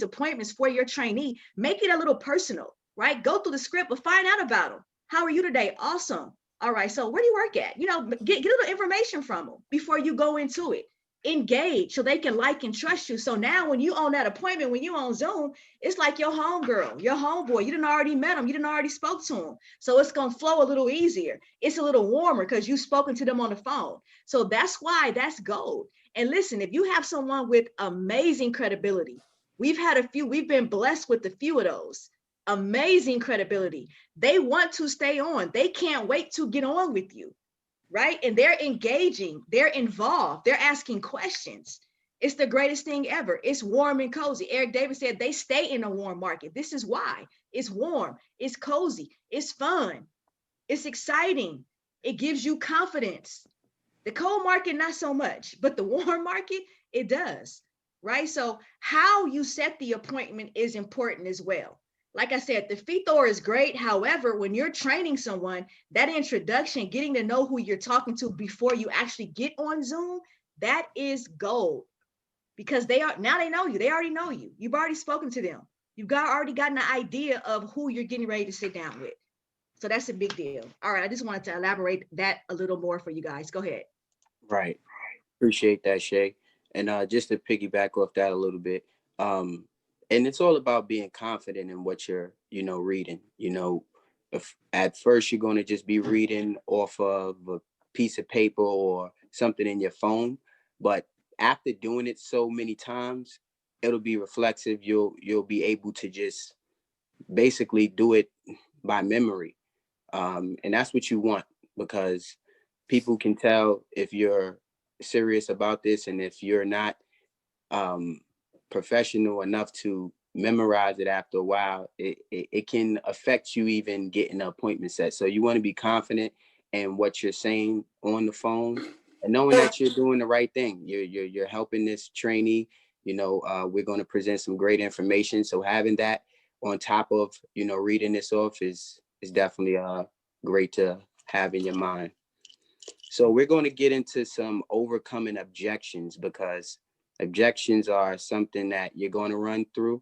appointments for your trainee, make it a little personal, right? Go through the script, but find out about them. How are you today? Awesome. All right, so where do you work at? Get a little information from them before you go into it. Engage so they can like and trust you. So now when you on that appointment, when you on Zoom, it's like your homegirl, your homeboy. You didn't already met them. You didn't already spoke to them. So it's going to flow a little easier. It's a little warmer because you've spoken to them on the phone. So that's why that's gold. And listen, if you have someone with amazing credibility, we've been blessed with a few of those. Amazing credibility. They want to stay on. They can't wait to get on with you, right? And they're engaging, they're involved, they're asking questions. It's the greatest thing ever. It's warm and cozy. Eric Davis said they stay in a warm market. This is why. It's warm, it's cozy, it's fun, it's exciting. It gives you confidence. The cold market, not so much, but the warm market, it does, right? So how you set the appointment is important as well. Like I said, the FITOR is great. However, when you're training someone, that introduction, getting to know who you're talking to before you actually get on Zoom, that is gold, because they know you. They already know you. You've already spoken to them. Already gotten an idea of who you're getting ready to sit down with. So that's a big deal. All right, I just wanted to elaborate that a little more for you guys. Go ahead. Right. Appreciate that, Shay. And just to piggyback off that a little bit, and it's all about being confident in what you're, reading. If at first you're going to just be reading off of a piece of paper or something in your phone, but after doing it so many times, it'll be reflexive. You'll be able to just basically do it by memory, and that's what you want, because people can tell if you're serious about this, and if you're not um, professional enough to memorize it after a while, it can affect you even getting an appointment set. So you want to be confident in what you're saying on the phone, and knowing that you're doing the right thing. You're helping this trainee. We're going to present some great information. So having that on top of reading this off is definitely great to have in your mind. So we're going to get into some overcoming objections, because objections are something that you're going to run through,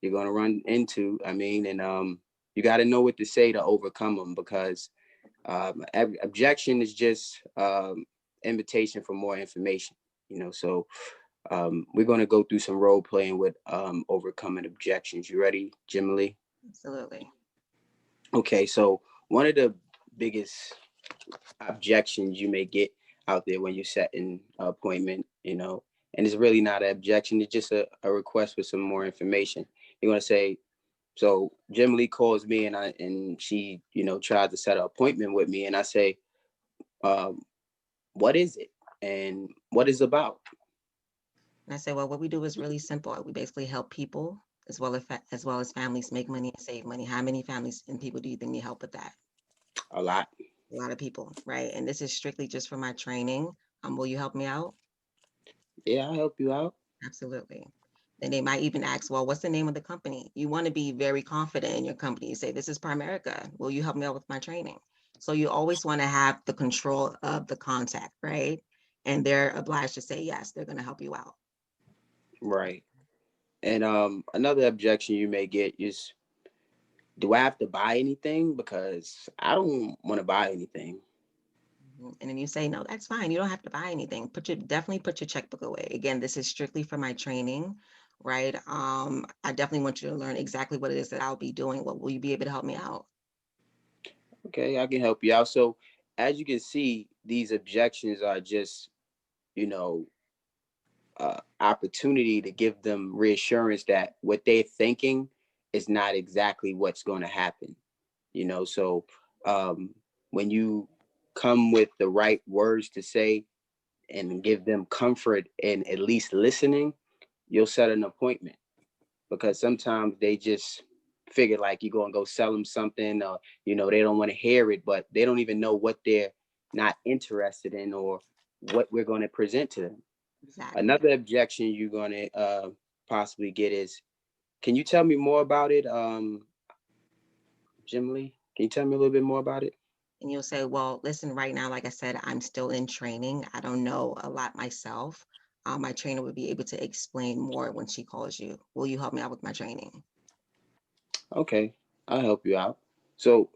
you're going to run into. And you got to know what to say to overcome them, because objection is just invitation for more information. So we're going to go through some role playing with overcoming objections. You ready, Jim Lee? Absolutely. Okay, so one of the biggest objections you may get out there when you're setting an appointment, and it's really not an objection, it's just a request for some more information. You're going to say, so Jim Lee calls me and she, tries to set an appointment with me, and I say, um, what is it and what is it about? And I say, well, what we do is really simple. We basically help people as well as families make money and save money. How many families and people do you think need help with that? A lot. A lot of people, right? And this is strictly just for my training. Will you help me out? Yeah, I'll help you out. Absolutely. Then they might even ask, well, what's the name of the company? You want to be very confident in your company. You say, this is Primerica. Will you help me out with my training? So you always want to have the control of the contact, right? And they're obliged to say yes, they're going to help you out. Right. And another objection you may get is, do I have to buy anything? Because I don't want to buy anything. And then you say, no, that's fine. You don't have to buy anything. Definitely put your checkbook away. Again, this is strictly for my training, right? I definitely want you to learn exactly what it is that I'll be doing. What will you be able to help me out? Okay, I can help you out. So as you can see, these objections are just, you know, opportunity to give them reassurance that what they're thinking is not exactly what's going to happen. So um, when you come with the right words to say and give them comfort in at least listening, you'll set an appointment, because sometimes they just figure like you're going to go sell them something, or they don't want to hear it, but they don't even know what they're not interested in or what we're going to present to them. Exactly. Another objection you're going to possibly get is, can you tell me more about it, Jim Lee? Can you tell me a little bit more about it? And you'll say, well, listen, right now, like I said, I'm still in training. I don't know a lot myself. my trainer would be able to explain more when she calls you. Will you help me out with my training? Okay, I'll help you out. So,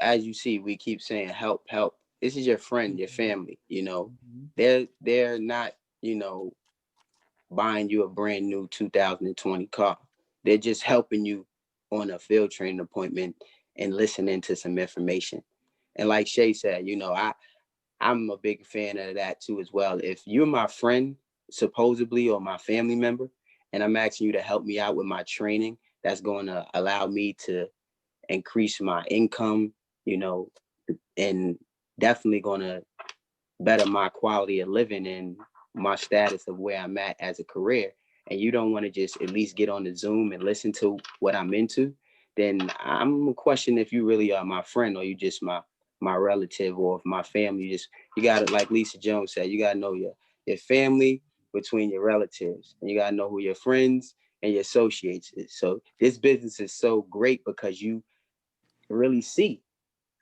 as you see, we keep saying help, help. This is your friend, your family, Mhm. They're not, buying you a brand new 2020 car. They're just helping you on a field training appointment and listening to some information. And like Shay said, I'm a big fan of that too as well. If you're my friend, supposedly, or my family member, and I'm asking you to help me out with my training, that's going to allow me to increase my income, and definitely going to better my quality of living and my status of where I'm at as a career, and you don't want to just at least get on the Zoom and listen to what I'm into, then I'm gonna question if you really are my friend or you just my relative, or if my family. You gotta, like Lisa Jones said, you gotta know your family between your relatives, and you gotta know who your friends and your associates is. So this business is so great because you really see,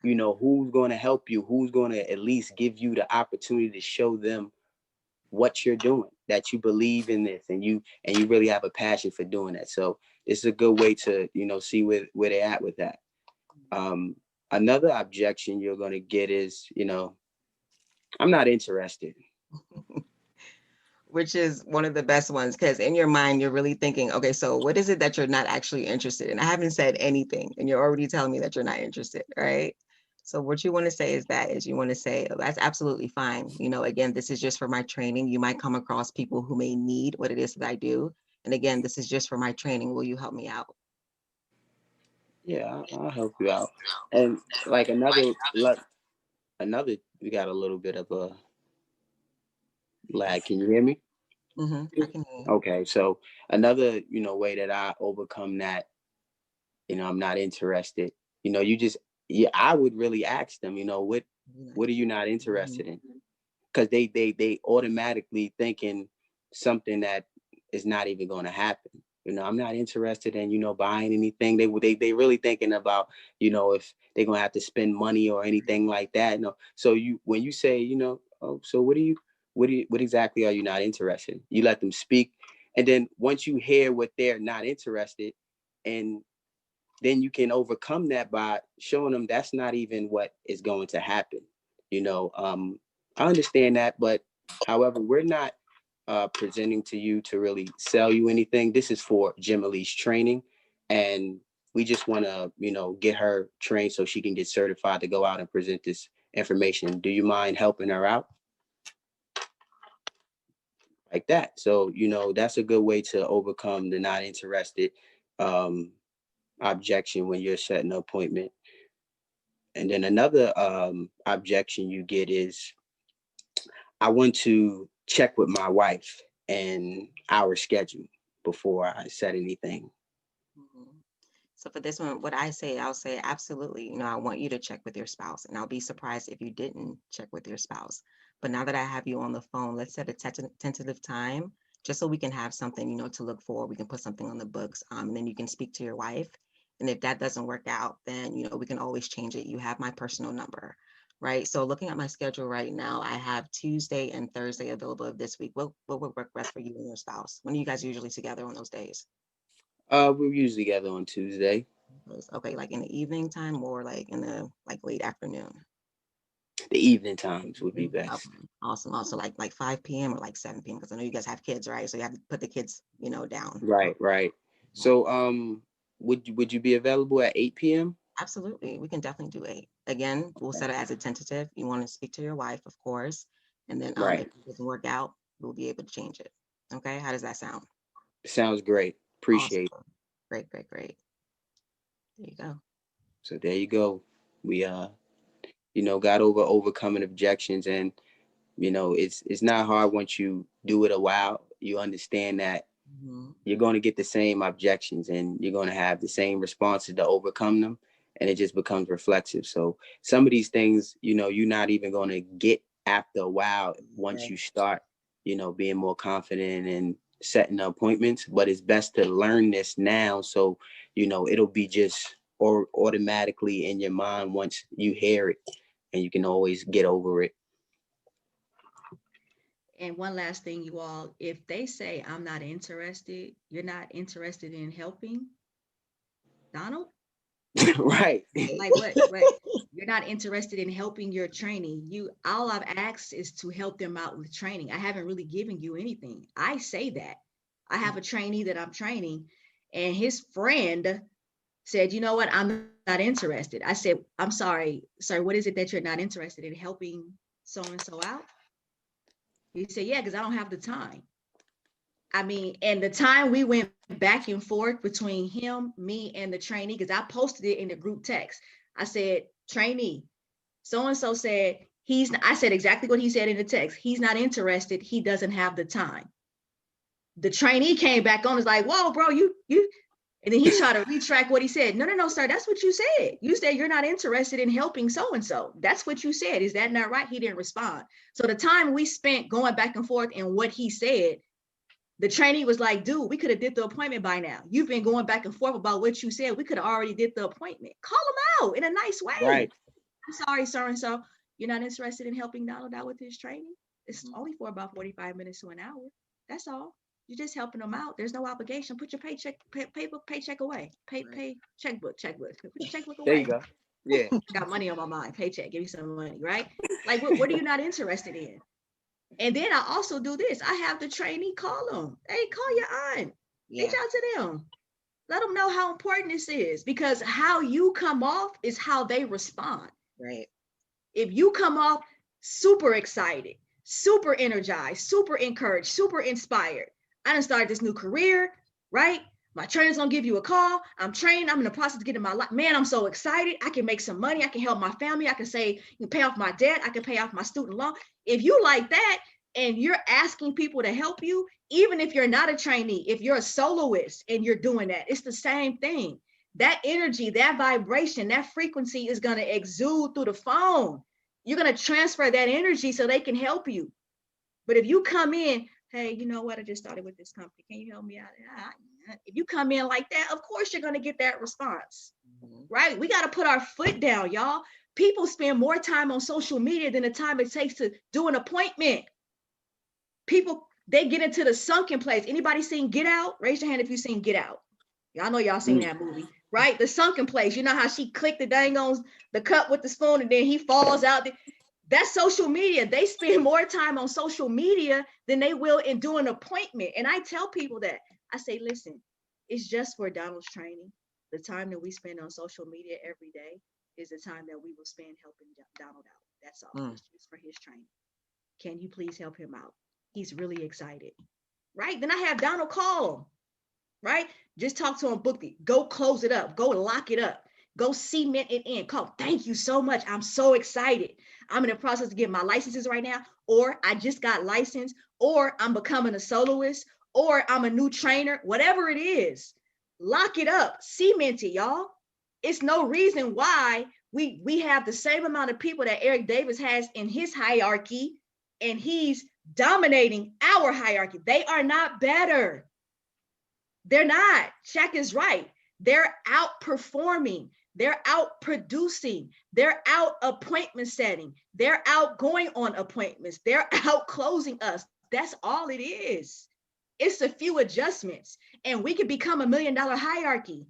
who's going to help you, who's going to at least give you the opportunity to show them what you're doing, that you believe in this, and you really have a passion for doing that. So it's a good way to, see where they're at with that. um Another objection you're going to get is, I'm not interested. Which is one of the best ones, because in your mind, you're really thinking, okay, so what is it that you're not actually interested in? I haven't said anything, and you're already telling me that you're not interested, right? So what you want to say is you want to say, "Oh, that's absolutely fine. Again, this is just for my training. You might come across people who may need what it is that I do. And again, this is just for my training. Will you help me out?" Yeah, I'll help you out. And like another, we got a little bit of a lag. Can you hear me? I can hear you. Okay, so another, way that I overcome that, I'm not interested. You just, yeah, I would really ask them, what are you not Mhm. interested in? Because they automatically thinking something that is not even going to happen. I'm not interested in, buying anything. They really thinking about, if they're gonna have to spend money or anything like that. No. So when you say, oh, so what exactly are you not interested in? You let them speak, and then once you hear what they're not interested, and then you can overcome that by showing them that's not even what is going to happen. I understand that, but however, we're not presenting to you to really sell you anything. This is for Jim Lee's training, and we just want to, get her trained so she can get certified to go out and present this information. Do you mind helping her out like that? So, that's a good way to overcome the not interested um, objection when you're setting an appointment. And then another objection you get is, I want to check with my wife and our schedule before I set anything. Mhm. So for this one, what I say, I'll say absolutely. I want you to check with your spouse, and I'll be surprised if you didn't check with your spouse. But now that I have you on the phone, let's set a tentative time, just so we can have something, to look for. We can put something on the books, and then you can speak to your wife. And if that doesn't work out, then we can always change it. You have my personal number, right? So looking at my schedule right now, I have Tuesday and Thursday available of this week. What would work best for you and your spouse? When are you guys usually together on those days? We're usually together on Tuesday. Okay, like in the evening time or like in the late afternoon? The evening times would be Okay, best. awesome. Also like 5 p.m. or like 7 p.m. because I know you guys have kids, right? So you have to put the kids, down. Right, right. So, would you be available at 8 p.m.? Absolutely. We can definitely do 8. Again, we'll set it as a tentative. You want to speak to your wife, of course. And then if Right. it doesn't work out, we'll be able to change it. Okay. How does that sound? Sounds great. Awesome. Appreciate it. Great, great, great. There you go. So there you go. We got over overcoming objections, and it's not hard once you do it a while. You understand that Mhm. you're going to get the same objections and you're going to have the same responses to overcome them, and it just becomes reflexive. So some of these things, you're not even going to get after a while once Right. you start, being more confident and setting appointments. But it's best to learn this now, so it'll be just or automatically in your mind once you hear it, and you can always get over it. And one last thing, you all, if they say, I'm not interested, you're not interested in helping Donald? Right. Like what? You're not interested in helping your trainee. All I've asked is to help them out with training. I haven't really given you anything. I say that. I have a trainee that I'm training, and his friend said, you know what, I'm not interested. I said, I'm sorry, sir, what is it that you're not interested in, helping so-and-so out? He said, yeah, because I don't have the time. I mean, and the time we went back and forth between him, me, and the trainee, because I posted it in the group text. I said, trainee, so-and-so said, I said exactly what he said in the text. He's not interested. He doesn't have the time. The trainee came back on, was like, whoa, bro, you, and then he tried to retract what he said. No, sir, that's what you said. You said you're not interested in helping so-and-so. That's what you said. Is that not right? He didn't respond. So the time we spent going back and forth and what he said, the trainee was like, dude, we could have did the appointment by now. You've been going back and forth about what you said. We could have already did the appointment. Call him out in a nice way. Right. I'm sorry, so-and-so, you're not interested in helping Donald out with his training? It's only for about 45 minutes to an hour. That's all. You're just helping them out. There's no obligation. Put your paycheck away. Checkbook. Put your checkbook away. There you go. Yeah. Got money on my mind. Paycheck. Give me some money, right? Like, what are you not interested in? And then I also do this. I have the trainee call them. Hey, call your aunt. Yeah. Reach out to them. Let them know how important this is, because how you come off is how they respond. Right. If you come off super excited, super energized, super encouraged, super inspired, I done started this new career, right? My trainer's gonna give you a call. I'm trained. I'm in the process of getting my life. Man, I'm so excited. I can make some money. I can help my family. I can say, you can pay off my debt. I can pay off my student loan. If you like that and you're asking people to help you, even if you're not a trainee, if you're a soloist and you're doing that, it's the same thing. That energy, that vibration, that frequency is going to exude through the phone. You're going to transfer that energy so they can help you. But if you come in, hey, you know what? I just started with this company. Can you help me out? If you come in like that, of course you're going to get that response, right? We got to put our foot down, y'all. People spend more time on social media than the time it takes to do an appointment. People, they get into the sunken place. Anybody seen Get Out? Raise your hand if you've seen Get Out. Y'all know y'all seen that movie, right? The sunken place. You know how she clicked the dang on the cup with the spoon and then he falls out. That's social media. They spend more time on social media than they will in doing an appointment. And I tell people that. I say, listen, it's just for Donald's training. The time that we spend on social media every day is the time that we will spend helping Donald out. That's all. It's just for his training. Can you please help him out? He's really excited, right? Then I have Donald call him, right? Just talk to him, book it. Go close it up. Go lock it up. Go cement it in. Call. Thank you so much. I'm so excited. I'm in the process of getting my licenses right now, or I just got licensed, or I'm becoming a soloist, or I'm a new trainer, whatever it is. Lock it up. Cement it, y'all. It's no reason why we have the same amount of people that Eric Davis has in his hierarchy, and he's dominating our hierarchy. They are not better. They're not. Shaq is right. They're outperforming. They're out producing. They're out appointment setting. They're out going on appointments. They're out closing us. That's all it is. It's a few adjustments, and we could become $1 million hierarchy,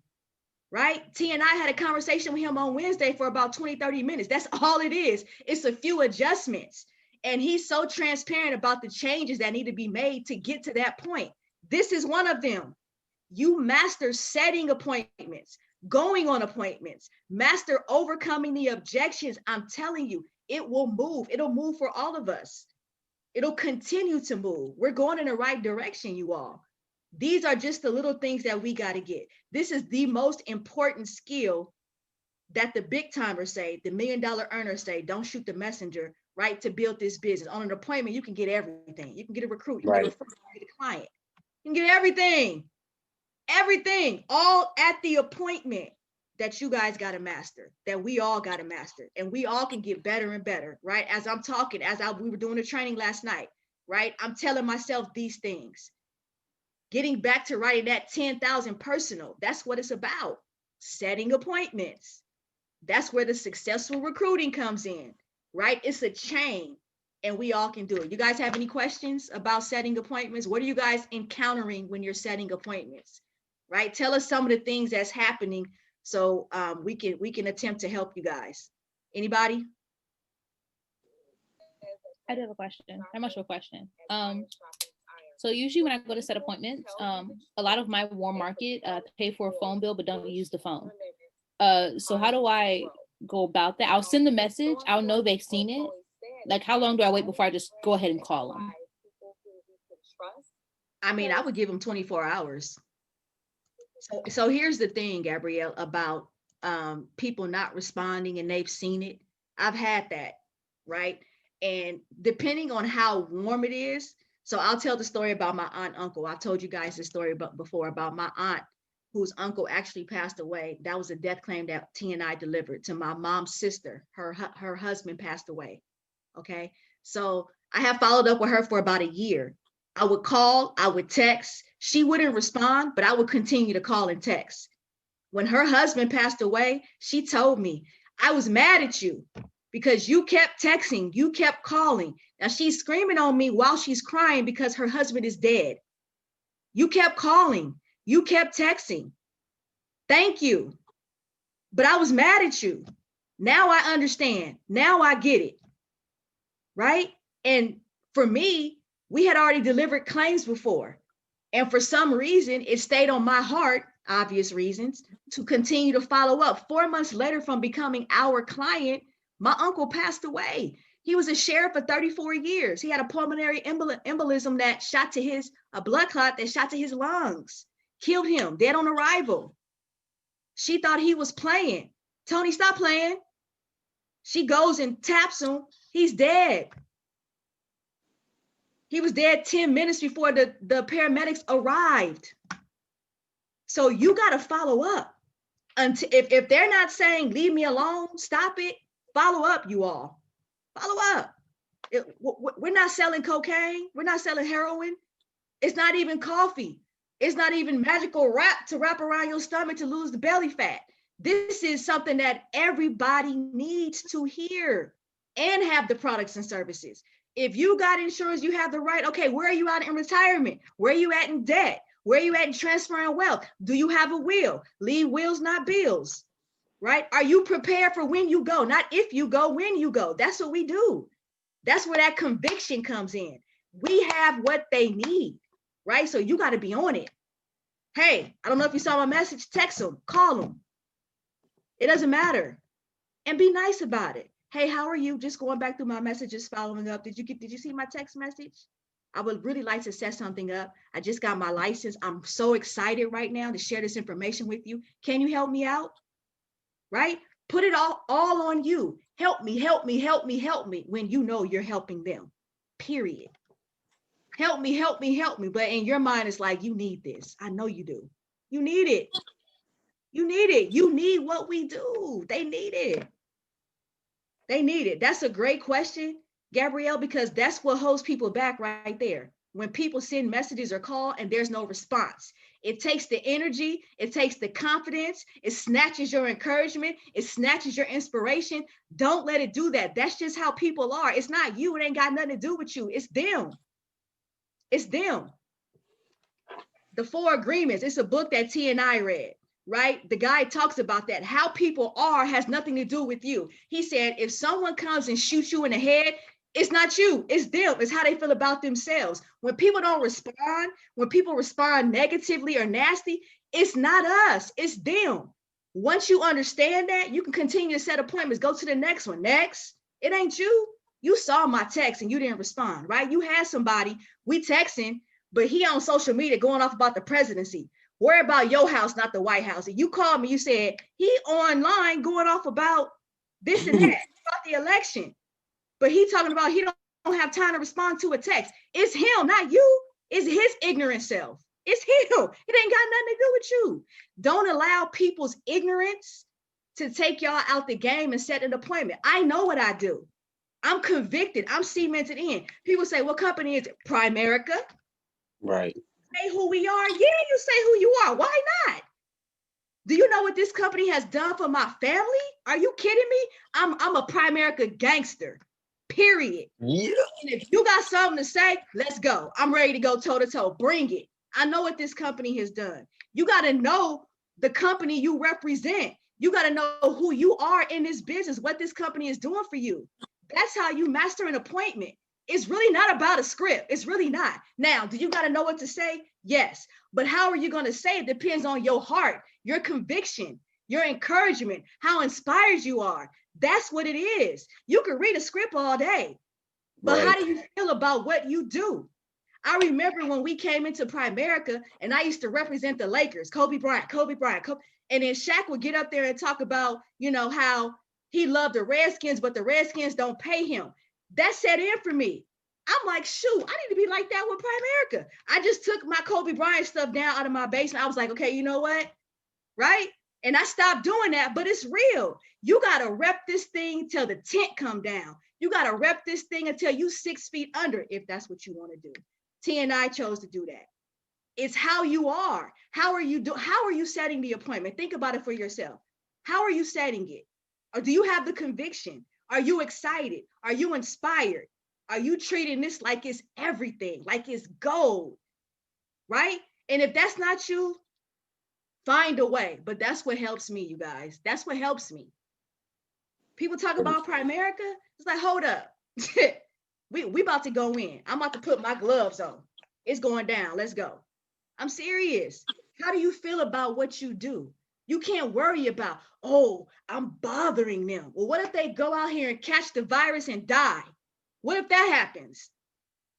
right? T and I had a conversation with him on Wednesday for about 20, 30 minutes. That's all it is. It's a few adjustments. And he's so transparent about the changes that need to be made to get to that point. This is one of them. You master setting appointments, going on appointments, master overcoming the objections. I'm telling you, it will move. It'll move for all of us. It'll continue to move. We're going in the right direction, you all. These are just the little things that we got to get. This is the most important skill that the big timers say, the $1 million earners say, don't shoot the messenger, right? To build this business. On an appointment, you can get everything. You can get a recruit, you can get a referral, you can get a client. You can get everything. Everything, all at the appointment that you guys got to master, that we all got to master. And we all can get better and better, right? As I'm talking, we were doing the training last night, right? I'm telling myself these things. Getting back to writing that 10,000 personal, that's what it's about. Setting appointments. That's where the successful recruiting comes in, right? It's a chain. and we all can do it. You guys have any questions about setting appointments? What are you guys encountering when you're setting appointments? Right? Tell us some of the things that's happening so we can attempt to help you guys. Anybody? I do have a question. I have a question. So usually when I go to set appointments, a lot of my warm market pay for a phone bill but don't use the phone. So how do I go about that? I'll send the message. I'll know they've seen it. Like, how long do I wait before I just go ahead and call them? I mean, I would give them 24 hours. So here's the thing, Gabrielle, about people not responding and they've seen it. I've had that, right? And depending on how warm it is, so I'll tell the story about my aunt, uncle. I've told you guys this story before about my aunt whose uncle actually passed away. That was a death claim that T and I delivered to my mom's sister. Her husband passed away. Okay, so I have followed up with her for about a year. I would call, I would text. She wouldn't respond, but I would continue to call and text. When her husband passed away, she told me, I was mad at you because you kept texting, you kept calling. Now she's screaming on me while she's crying because her husband is dead. You kept calling, you kept texting. Thank you. But I was mad at you. Now I understand. Now I get it. Right? And for me, we had already delivered claims before. And for some reason, it stayed on my heart, obvious reasons, to continue to follow up. 4 months later from becoming our client, my uncle passed away. He was a sheriff for 34 years. He had a pulmonary embolism that shot to a blood clot that shot to his lungs, killed him, dead on arrival. She thought he was playing. Tony, stop playing. She goes and taps him. He's dead. He was dead 10 minutes before the paramedics arrived. So you got to follow up. Until if they're not saying, leave me alone, stop it, follow up, you all. Follow up. We're not selling cocaine. We're not selling heroin. It's not even coffee. It's not even magical wrap to wrap around your stomach to lose the belly fat. This is something that everybody needs to hear and have the products and services. If you got insurance, you have the right. Okay, where are you at in retirement? Where are you at in debt? Where are you at in transferring wealth? Do you have a will? Leave wills, not bills, right? Are you prepared for when you go? Not if you go, when you go. That's what we do. That's where that conviction comes in. We have what they need, right? So you got to be on it. Hey, I don't know if you saw my message, text them, call them. It doesn't matter. And be nice about it. Hey, how are you? Just going back through my messages, following up. Did you see my text message? I would really like to set something up. I just got my license. I'm so excited right now to share this information with you. Can you help me out? Right? Put it all on you. Help me, help me, help me, help me when you know you're helping them. Period. Help me, help me, help me. But in your mind, it's like, you need this. I know you do. You need it. You need it. You need what we do. They need it. They need it. That's a great question, Gabrielle, because that's what holds people back right there. When people send messages or call and there's no response, it takes the energy, it takes the confidence, it snatches your encouragement, it snatches your inspiration. Don't let it do that. That's just how people are. It's not you. It ain't got nothing to do with you. It's them. It's them. The 4 Agreements. It's a book that T and I read. Right? The guy talks about that. How people are has nothing to do with you. He said, if someone comes and shoots you in the head, it's not you, it's them. It's how they feel about themselves. When people don't respond, when people respond negatively or nasty, it's not us, it's them. Once you understand that, you can continue to set appointments. Go to the next one. Next. It ain't you. You saw my text and you didn't respond, right? You had somebody, we texting, but he on social media going off about the presidency. Worry about your house, not the White House. And you called me, you said, he online going off about this and that, about the election. But he talking about he don't have time to respond to a text. It's him, not you. It's his ignorant self. It's him. It ain't got nothing to do with you. Don't allow people's ignorance to take y'all out the game and set an appointment. I know what I do. I'm convicted. I'm cemented in. People say, what company is it? Primerica. Right. Say who we are. Yeah, you say who you are. Why not? Do you know what this company has done for my family? Are you kidding me? I'm a Primerica gangster. period. Yeah. And if you got something to say, let's go. I'm ready to go toe to toe. Bring it. I know what this company has done. You got to know the company you represent. You got to know who you are in this business, what this company is doing for you. That's how you master an appointment. It's really not about a script. It's really not. Now, do you got to know what to say? Yes. But how are you going to say it depends on your heart, your conviction, your encouragement, how inspired you are. That's what it is. You can read a script all day, but Right. how do you feel about what you do? I remember when we came into Primerica and I used to represent the Lakers, Kobe Bryant. And then Shaq would get up there and talk about, how he loved the Redskins, but the Redskins don't pay him. That set in for me. I'm like, shoot, I need to be like that with Primerica. I just took my Kobe Bryant stuff down out of my basement. I was like, okay, you know what? Right? And I stopped doing that, but it's real. You got to rep this thing till the tent come down. You got to rep this thing until you 6 feet under, if that's what you want to do. T and I chose to do that. It's how you are. How are you setting the appointment? Think about it for yourself. How are you setting it? Or do you have the conviction? Are you excited? Are you inspired? Are you treating this like it's everything, like it's gold, right? And if that's not you, find a way. But that's what helps me, you guys. That's what helps me. People talk about Primerica. It's like, hold up. we about to go in. I'm about to put my gloves on. It's going down. Let's go. I'm serious. How do you feel about what you do? You can't worry about, oh, I'm bothering them. Well, what if they go out here and catch the virus and die? What if that happens?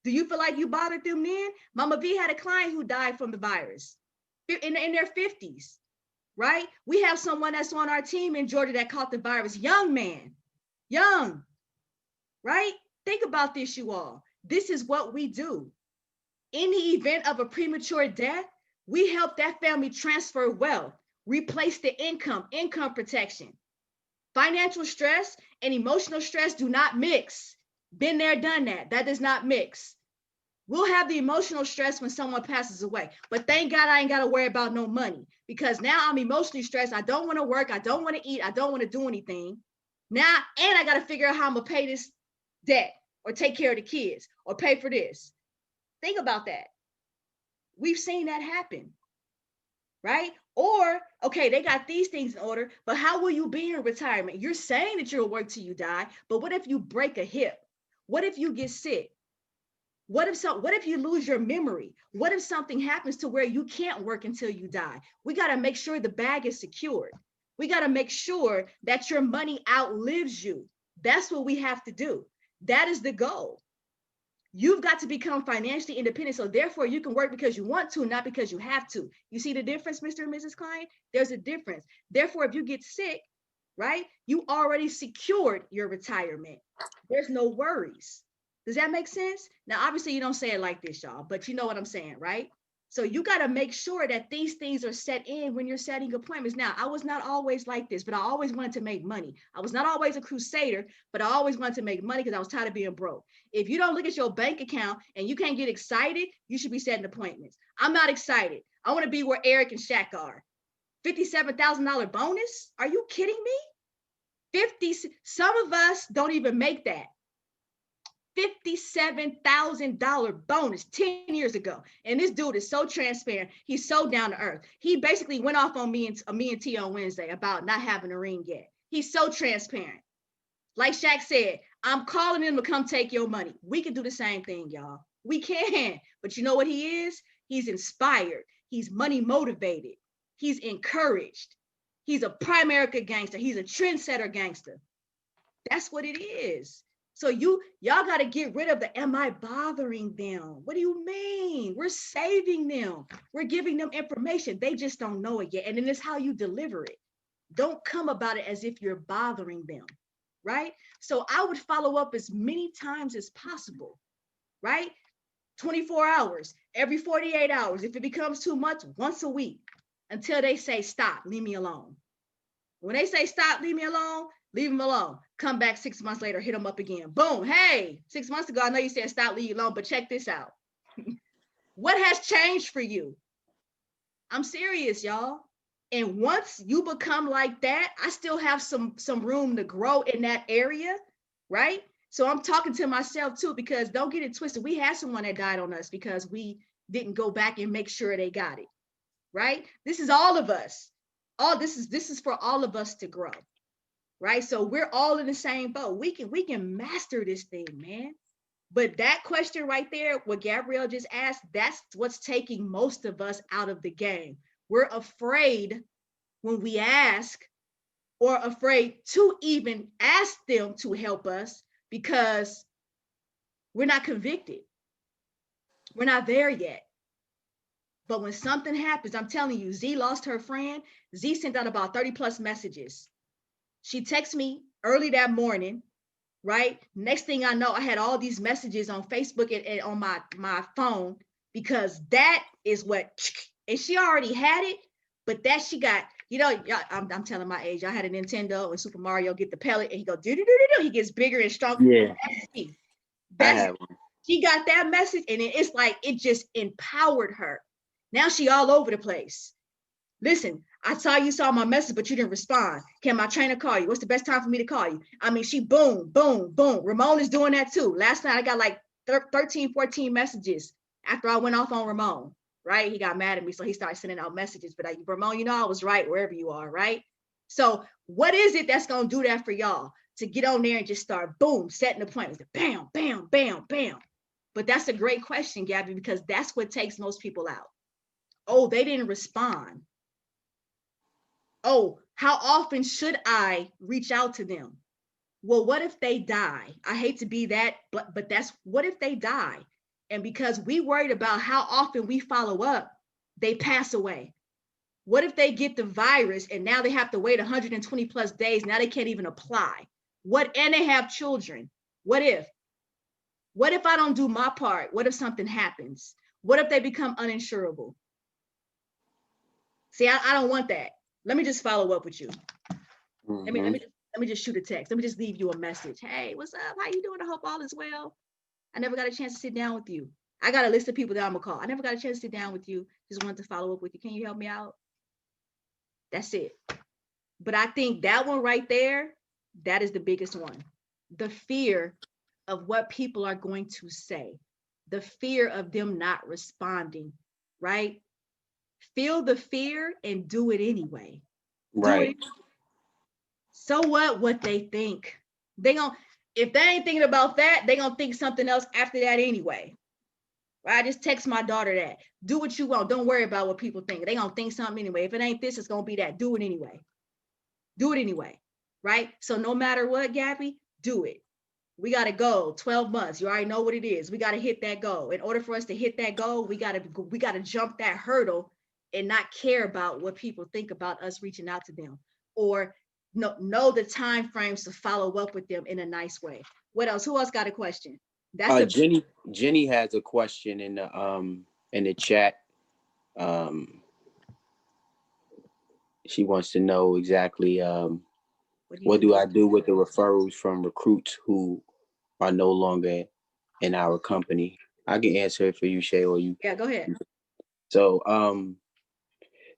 Do you feel like you bothered them then? Mama V had a client who died from the virus in their 50s, right? We have someone that's on our team in Georgia that caught the virus. Young man, young, right? Think about this, you all. This is what we do. In the event of a premature death, we help that family transfer wealth, replace the income protection. Financial stress and emotional stress do not mix. Been there, done that. That does not mix. We'll have the emotional stress when someone passes away, but thank God I ain't got to worry about no money, because now I'm emotionally stressed. I don't want to work. I don't want to eat. I don't want to do anything. Now, and I got to figure out how I'm going to pay this debt or take care of the kids or pay for this. Think about that. We've seen that happen, right? Or, okay, they got these things in order, but how will you be in retirement? You're saying that you'll work till you die, but what if you break a hip? What if you get sick? What if you lose your memory? What if something happens to where you can't work until you die? We got to make sure the bag is secured. We got to make sure that your money outlives you. That's what we have to do. That is the goal. You've got to become financially independent. So therefore you can work because you want to, not because you have to. You see the difference, Mr. and Mrs. Client? There's a difference. Therefore, if you get sick, right, you already secured your retirement. There's no worries. Does that make sense? Now, obviously you don't say it like this, y'all, but you know what I'm saying, right? So you got to make sure that these things are set in when you're setting appointments. Now, I was not always like this, but I always wanted to make money. I was not always a crusader, but I always wanted to make money because I was tired of being broke. If you don't look at your bank account and you can't get excited, you should be setting appointments. I'm not excited. I want to be where Eric and Shaq are. $57,000 bonus? Are you kidding me? Some of us don't even make that. $57,000 bonus 10 years ago. And this dude is so transparent. He's so down to earth. He basically went off on me and T on Wednesday about not having a ring yet. He's so transparent. Like Shaq said, I'm calling him to come take your money. We can do the same thing, y'all. We can. But you know what he is? He's inspired. He's money motivated. He's encouraged. He's a Primerica gangster. He's a trendsetter gangster. That's what it is. So y'all got to get rid of the, am I bothering them? What do you mean? We're saving them. We're giving them information. They just don't know it yet. And then it's how you deliver it. Don't come about it as if you're bothering them, right? So I would follow up as many times as possible, right? 24 hours, every 48 hours. If it becomes too much, once a week, until they say, stop, leave me alone. When they say, stop, leave me alone, leave them alone. Come back 6 months later, hit them up again. Boom. Hey, 6 months ago, I know you said stop, leave you alone, but check this out. What has changed for you? I'm serious, y'all. And once you become like that, I still have some room to grow in that area, right? So I'm talking to myself too, because don't get it twisted. We had someone that died on us because we didn't go back and make sure they got it, right? This is all of us. This is for all of us to grow, right? So we're all in the same boat. We can master this thing, man. But that question right there, what Gabrielle just asked, that's what's taking most of us out of the game. We're afraid when we ask, or afraid to even ask them to help us, because we're not convicted. We're not there yet. But when something happens, I'm telling you, Z lost her friend. Z sent out about 30 plus messages. She texted me early that morning, right? Next thing I know, I had all these messages on Facebook and on my phone, because that is what, and she already had it, but that she got, you know, I'm telling my age. I had a Nintendo and Super Mario get the pellet and he go do. He gets bigger and stronger. Yeah. That's she got that message, and it's like it just empowered her. Now she all over the place. Listen, I saw you saw my message, but you didn't respond. Can my trainer call you? What's the best time for me to call you? I mean, she boom, boom, boom. Ramon is doing that too. Last night I got like 13, 14 messages after I went off on Ramon, right? He got mad at me, so he started sending out messages. But Ramon, you know I was right wherever you are, right? So what is it that's going to do that for y'all? To get on there and just start, boom, setting appointments. Bam, bam, bam, bam. But that's a great question, Gabby, because that's what takes most people out. Oh, they didn't respond. Oh, how often should I reach out to them? Well, what if they die? I hate to be that, but that's what if they die? And because we worried about how often we follow up, they pass away. What if they get the virus and now they have to wait 120 plus days? Now they can't even apply. And they have children. What if I don't do my part? What if something happens? What if they become uninsurable? See, I don't want that. Let me just follow up with you. Let me just shoot a text. Let me just leave you a message. Hey, what's up? How you doing? I hope all is well. I never got a chance to sit down with you. I got a list of people that I'm gonna call. I never got a chance to sit down with you. Just wanted to follow up with you. Can you help me out? That's it. But I think that one right there, that is the biggest one. The fear of what people are going to say. The fear of them not responding, right? Feel the fear and do it anyway. Right. Do it. So what they think. If they ain't thinking about that, they gonna think something else after that anyway. Right? I just text my daughter that. Do what you want. Don't worry about what people think. They gonna think something anyway. If it ain't this, it's gonna be that. Do it anyway. Do it anyway. Right? So no matter what, Gabby, do it. We got to go 12 months. You already know what it is. We got to hit that goal. In order for us to hit that goal, we got to jump that hurdle and not care about what people think about us reaching out to them, or know the time frames to follow up with them in a nice way. What else? Who else got a question? Jenny has a question in the chat. She wants to know exactly what do I do with the referrals from recruits who are no longer in our company? I can answer it for you, Shay, or you. Yeah, go ahead. So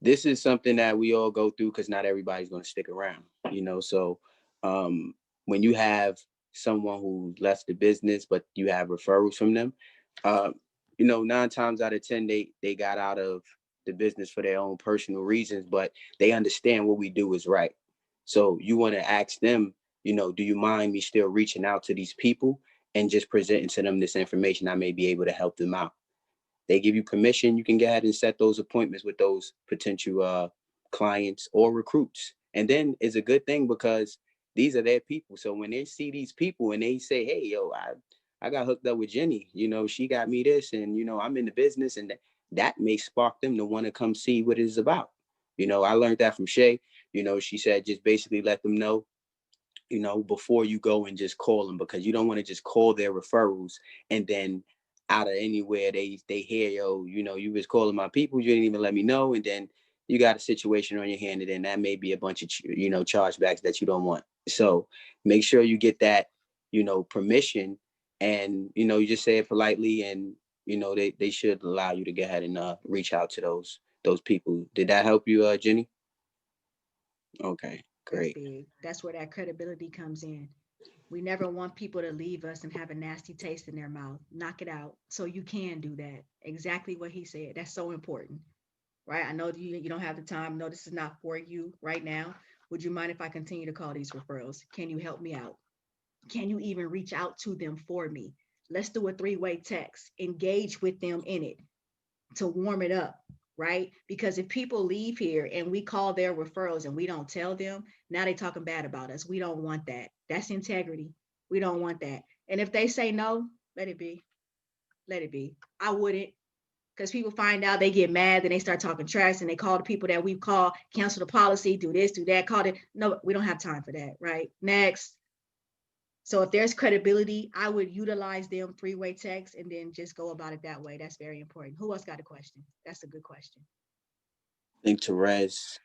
this is something that we all go through because not everybody's going to stick around, you know. So when you have someone who left the business, but you have referrals from them, 9 times out of 10, they got out of the business for their own personal reasons, but they understand what we do is right. So you want to ask them, do you mind me still reaching out to these people and just presenting to them this information? I may be able to help them out. They give you permission, you can go ahead and set those appointments with those potential clients or recruits. And then it's a good thing because these are their people. So when they see these people and they say, hey, yo, I got hooked up with Jenny, she got me this, and, I'm in the business, and that may spark them to want to come see what it's about. I learned that from Shay. She said, just basically let them know, before you go and just call them, because you don't want to just call their referrals and then out of anywhere they hear, yo, you was calling my people, you didn't even let me know, and then you got a situation on your hand, and then that may be a bunch of chargebacks that you don't want. So make sure you get that permission, and you just say it politely, and they should allow you to go ahead and reach out to those people. Did that help you, Jenny? Okay, great. That's where that credibility comes in. We never want people to leave us and have a nasty taste in their mouth. Knock it out. So you can do that. Exactly what he said. That's so important, right? I know you don't have the time. No, this is not for you right now. Would you mind if I continue to call these referrals? Can you help me out? Can you even reach out to them for me? Let's do a three-way text. Engage with them in it to warm it up, right? Because if people leave here and we call their referrals and we don't tell them, now they talking bad about us. We don't want that. That's integrity. We don't want that. And if they say no, let it be. Let it be. I wouldn't, because people find out, they get mad, then they start talking trash and they call the people that we've called, cancel the policy, do this, do that, call it. No, we don't have time for that, right? Next. So if there's credibility, I would utilize them three-way text and then just go about it that way. That's very important. Who else got a question? That's a good question. I think Therese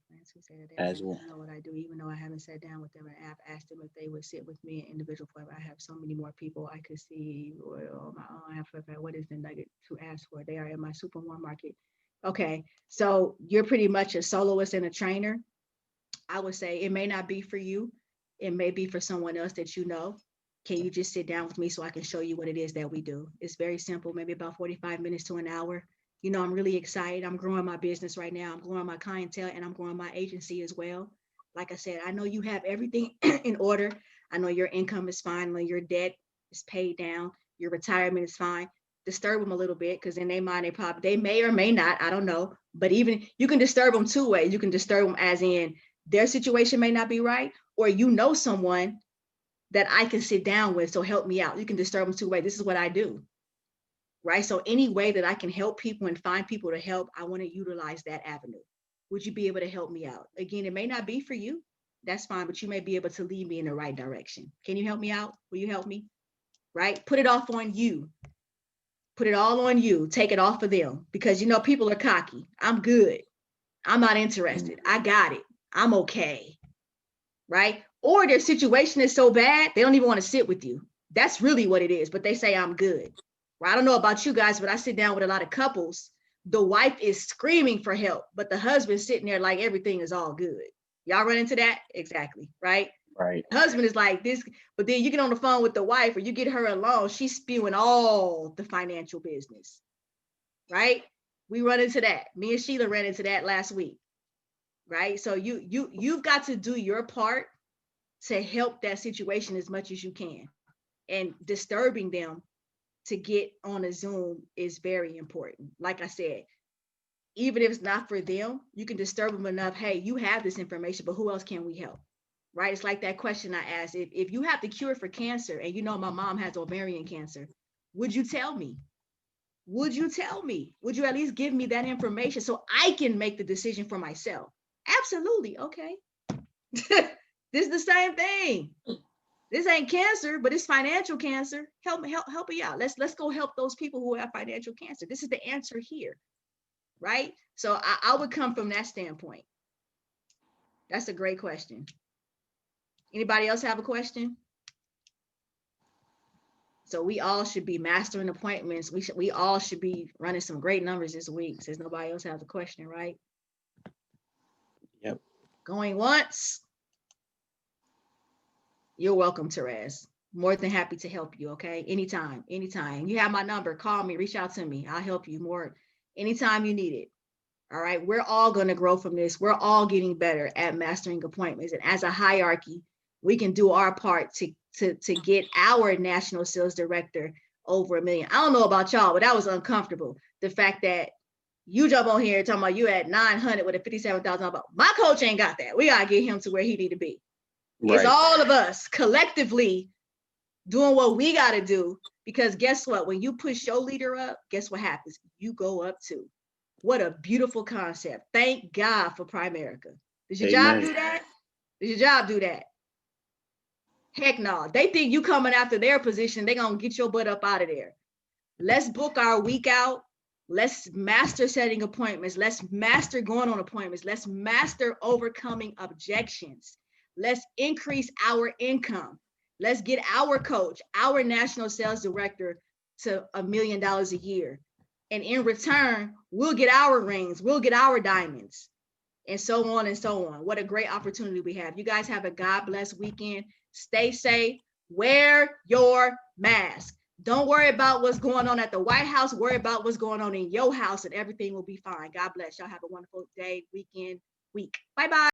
Friends who say that they as don't well. know what I do, even though I haven't sat down with them and I've asked them if they would sit with me in individual appointment. I have so many more people I could see on my own. I have to, what is the nugget to ask for? They are in my super warm market. Okay, so you're pretty much a soloist and a trainer. I would say it may not be for you. It may be for someone else that you know. Can you just sit down with me so I can show you what it is that we do? It's very simple, maybe about 45 minutes to an hour. You know, I'm really excited. I'm growing my business right now. I'm growing my clientele and I'm growing my agency as well. Like I said, I know you have everything in order. I know your income is fine. I know your debt is paid down. Your retirement is fine. Disturb them a little bit because in their mind, they may or may not. I don't know. But even you can disturb them two ways. You can disturb them as in their situation may not be right, or you know someone that I can sit down with, so help me out. You can disturb them two ways. This is what I do, right? So any way that I can help people and find people to help, I want to utilize that avenue. Would you be able to help me out? Again, it may not be for you. That's fine, but you may be able to lead me in the right direction. Can you help me out? Will you help me? Right? Put it off on you. Put it all on you. Take it off of them because you know people are cocky. I'm good. I'm not interested. I got it. I'm okay. Right? Or their situation is so bad, they don't even want to sit with you. That's really what it is, but they say I'm good. Well, I don't know about you guys, but I sit down with a lot of couples. The wife is screaming for help, but the husband's sitting there like everything is all good. Y'all run into that? Exactly, right? Right. The husband is like this, but then you get on the phone with the wife or you get her alone, she's spewing all the financial business, right? We run into that. Me and Sheila ran into that last week, right? So you've got to do your part to help that situation as much as you can. And disturbing them to get on a Zoom is very important. Like I said, even if it's not for them, you can disturb them enough. Hey, you have this information, but who else can we help? Right? It's like that question I asked. If you have the cure for cancer and you know my mom has ovarian cancer, would you tell me? Would you tell me? Would you at least give me that information so I can make the decision for myself? Absolutely. Okay. This is the same thing. This ain't cancer, but it's financial cancer. Help me out. Let's go help those people who have financial cancer. This is the answer here, right? So I would come from that standpoint. That's a great question. Anybody else have a question? So we all should be mastering appointments. We all should be running some great numbers this week since nobody else has a question, right? Yep. Going once. You're welcome, Therese. More than happy to help you, okay? Anytime. You have my number, call me, reach out to me. I'll help you more anytime you need it. All right, we're all going to grow from this. We're all getting better at mastering appointments. And as a hierarchy, we can do our part to get our national sales director over $1 million. I don't know about y'all, but that was uncomfortable. The fact that you jump on here talking about you at 900 with a $57,000. My coach ain't got that. We got to get him to where he need to be. Right. It's all of us collectively doing what we got to do, because guess what? When you push your leader up, guess what happens? You go up too. What a beautiful concept. Thank God for Primerica. Does your job do that? Does your job do that? Heck no. They think you coming after their position. They're going to get your butt up out of there. Let's book our week out. Let's master setting appointments. Let's master going on appointments. Let's master overcoming objections. Let's increase our income. Let's get our coach, our national sales director to $1 million a year. And in return, we'll get our rings, we'll get our diamonds, and so on and so on. What a great opportunity we have. You guys have a God bless weekend. stay safe, wear your mask. Don't worry about what's going on at the White House. Worry about what's going on in your house, and everything will be fine. God bless. Y'all have a wonderful day, weekend, week. Bye-bye.